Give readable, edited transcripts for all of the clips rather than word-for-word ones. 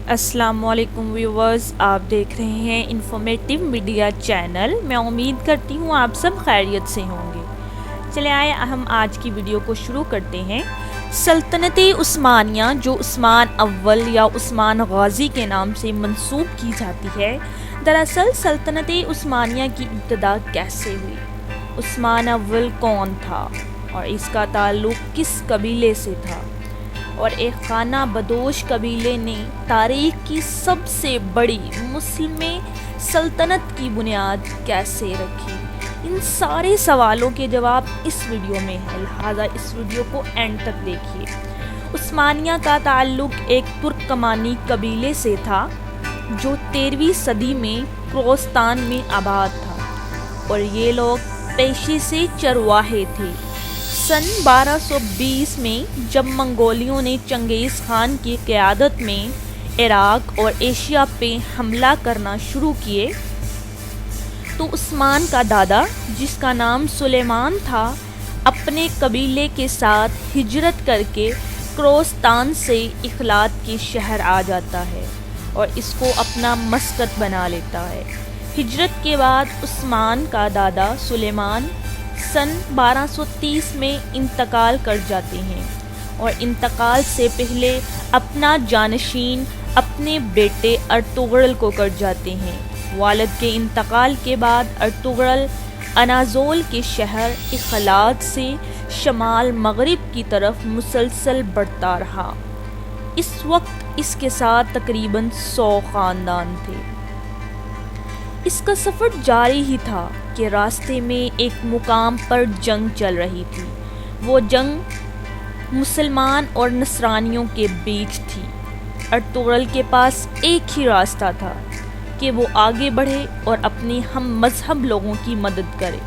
السلام علیکم ویورز، آپ دیکھ رہے ہیں انفارمیٹیو میڈیا چینل۔ میں امید کرتی ہوں آپ سب خیریت سے ہوں گے۔ چلے آئے ہم آج کی ویڈیو کو شروع کرتے ہیں۔ سلطنت عثمانیہ جو عثمان اول یا عثمان غازی کے نام سے منسوب کی جاتی ہے، دراصل سلطنت عثمانیہ کی ابتدا کیسے ہوئی؟ عثمان اول کون تھا اور اس کا تعلق کس قبیلے سے تھا، اور ایک خانہ بدوش قبیلے نے تاریخ کی سب سے بڑی مسلم سلطنت کی بنیاد کیسے رکھی؟ ان سارے سوالوں کے جواب اس ویڈیو میں ہے، لہٰذا اس ویڈیو کو اینڈ تک دیکھیے۔ عثمانیہ کا تعلق ایک ترکمانی قبیلے سے تھا جو 13ویں صدی میں کوروستان میں آباد تھا، اور یہ لوگ پیشے سے چرواہے تھے۔ سن 1220 میں جب منگولیوں نے چنگیز خان کی قیادت میں عراق اور ایشیا پہ حملہ کرنا شروع کیے تو عثمان کا دادا، جس کا نام سلیمان تھا، اپنے قبیلے کے ساتھ ہجرت کر کے کوروستان سے اخلات کے شہر آ جاتا ہے اور اس کو اپنا مسکن بنا لیتا ہے۔ ہجرت کے بعد عثمان کا دادا سلیمان سن 1230 میں انتقال کر جاتے ہیں، اور انتقال سے پہلے اپنا جانشین اپنے بیٹے ارطغرل کو کر جاتے ہیں۔ والد کے انتقال کے بعد ارطغرل اناضول کے شہر اخلات سے شمال مغرب کی طرف مسلسل بڑھتا رہا۔ اس وقت اس کے ساتھ تقریباً 100 خاندان تھے۔ اس کا سفر جاری ہی تھا کہ راستے میں ایک مقام پر جنگ چل رہی تھی۔ وہ جنگ مسلمان اور نصرانیوں کے بیچ تھی۔ ارطغرل کے پاس ایک ہی راستہ تھا کہ وہ آگے بڑھے اور اپنے ہم مذہب لوگوں کی مدد کرے،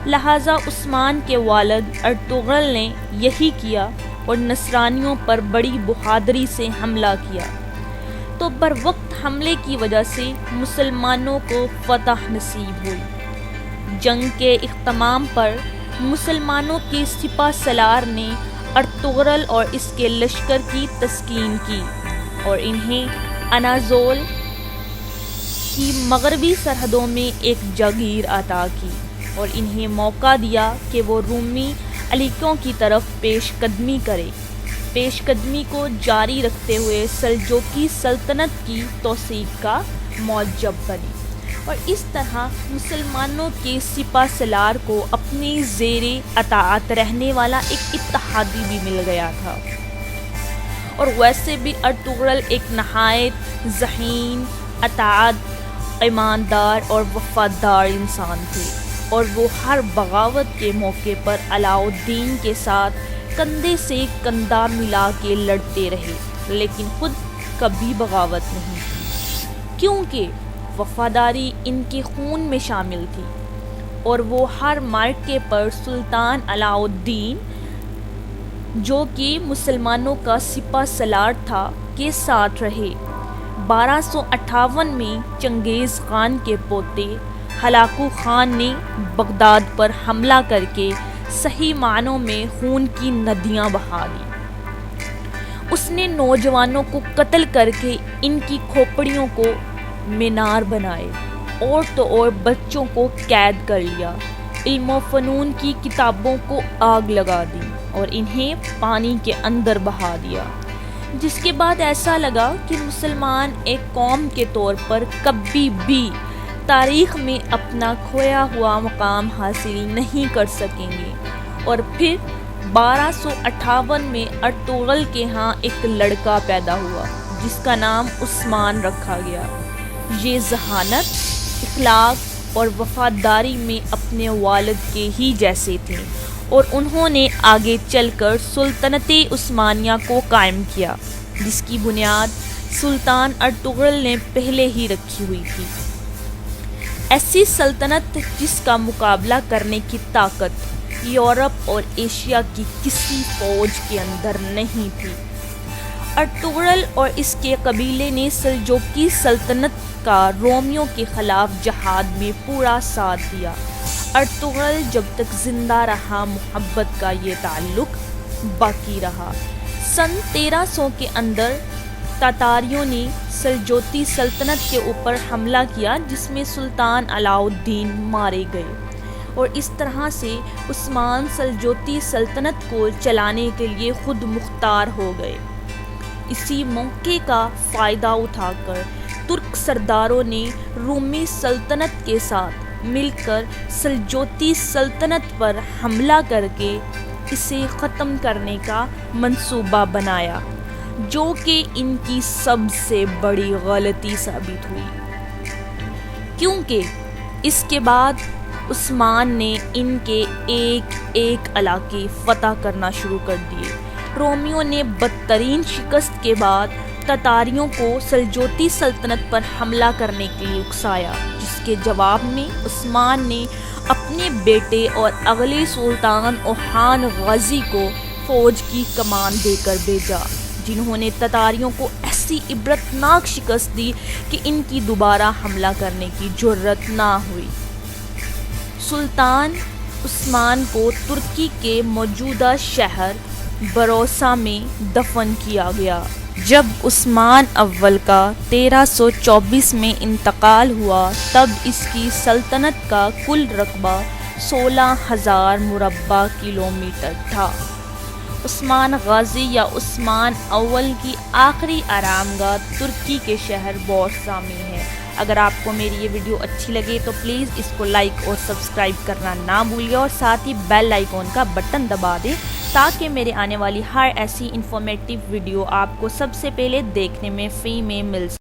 لہٰذا عثمان کے والد ارطغرل نے یہی کیا اور نصرانیوں پر بڑی بہادری سے حملہ کیا، تو بروقت حملے کی وجہ سے مسلمانوں کو فتح نصیب ہوئی۔ جنگ کے اختتام پر مسلمانوں کے سپہ سالار نے ارطغرل اور اس کے لشکر کی تسکین کی اور انہیں اناضول کی مغربی سرحدوں میں ایک جاگیر عطا کی، اور انہیں موقع دیا کہ وہ رومی علیقوں کی طرف پیش قدمی کرے۔ پیش قدمی کو جاری رکھتے ہوئے سلجوقی سلطنت کی توسیع کا موجب بنے، اور اس طرح مسلمانوں کے سپہ سالار کو اپنے زیر اطاعت رہنے والا ایک اتحادی بھی مل گیا تھا۔ اور ویسے بھی ارطغرل ایک نہایت ذہین، اطاعت، ایماندار اور وفادار انسان تھے، اور وہ ہر بغاوت کے موقع پر علاؤالدین کے ساتھ کندھے سے کندھا ملا کے لڑتے رہے، لیکن خود کبھی بغاوت نہیں کی، کیونکہ وفاداری ان کے خون میں شامل تھی، اور وہ ہر موقع پر سلطان علاؤالدین، جو کہ مسلمانوں کا سپہ سالار تھا، کے ساتھ رہے۔ 1258 میں چنگیز خان کے پوتے ہلاکو خان نے بغداد پر حملہ کر کے صحیح معنوں میں خون کی ندیاں بہا دیں۔ اس نے نوجوانوں کو قتل کر کے ان کی کھوپڑیوں کو مینار بنائے، عورتوں اور بچوں کو قید کر لیا، علم و فنون کی کتابوں کو آگ لگا دی اور انہیں پانی کے اندر بہا دیا، جس کے بعد ایسا لگا کہ مسلمان ایک قوم کے طور پر کبھی بھی تاریخ میں اپنا کھویا ہوا مقام حاصل نہیں کر سکیں گے۔ اور پھر 1258 میں ارطغرل کے ہاں ایک لڑکا پیدا ہوا جس کا نام عثمان رکھا گیا۔ یہ ذہانت، اخلاق اور وفاداری میں اپنے والد کے ہی جیسے تھے، اور انہوں نے آگے چل کر سلطنت عثمانیہ کو قائم کیا، جس کی بنیاد سلطان ارطغرل نے پہلے ہی رکھی ہوئی تھی۔ ایسی سلطنت جس کا مقابلہ کرنے کی طاقت یورپ اور ایشیا کی کسی فوج کے اندر نہیں تھی۔ ارطغرل اور اس کے قبیلے نے سلجوقی سلطنت کا رومیوں کے خلاف جہاد میں پورا ساتھ دیا۔ ارطغرل جب تک زندہ رہا، محبت کا یہ تعلق باقی رہا۔ سن 1300 کے اندر تاتاریوں نے سلجوقی سلطنت کے اوپر حملہ کیا جس میں سلطان علاء الدین مارے گئے، اور اس طرح سے عثمان سلجوقی سلطنت کو چلانے کے لیے خود مختار ہو گئے۔ اسی موقع کا فائدہ اٹھا کر ترک سرداروں نے رومی سلطنت کے ساتھ مل کر سلجوقی سلطنت پر حملہ کر کے اسے ختم کرنے کا منصوبہ بنایا، جو کہ ان کی سب سے بڑی غلطی ثابت ہوئی، کیونکہ اس کے بعد عثمان نے ان کے ایک ایک علاقے فتح کرنا شروع کر دیے۔ رومیوں نے بدترین شکست کے بعد تتاریوں کو سلجوقی سلطنت پر حملہ کرنے کے لیے اکسایا، جس کے جواب میں عثمان نے اپنے بیٹے اور اگلے سلطان اوہان غازی کو فوج کی کمان دے کر بھیجا، جنہوں نے تتاریوں کو ایسی عبرتناک شکست دی کہ ان کی دوبارہ حملہ کرنے کی جرأت نہ ہوئی۔ سلطان عثمان کو ترکی کے موجودہ شہر بروسا میں دفن کیا گیا۔ جب عثمان اول کا 1324 میں انتقال ہوا تب اس کی سلطنت کا کل رقبہ 16,000 مربع کلومیٹر تھا۔ عثمان غازی یا عثمان اول کی آخری آرام گاہ ترکی کے شہر بورسا میں ہے۔ اگر آپ کو میری یہ ویڈیو اچھی لگے تو پلیز اس کو لائک اور سبسکرائب کرنا نہ بھولیے، اور ساتھ ہی بیل آئیکن کا بٹن دبا دیں تاکہ میرے آنے والی ہر ایسی انفارمیٹیو ویڈیو آپ کو سب سے پہلے دیکھنے میں فری میں مل سکے۔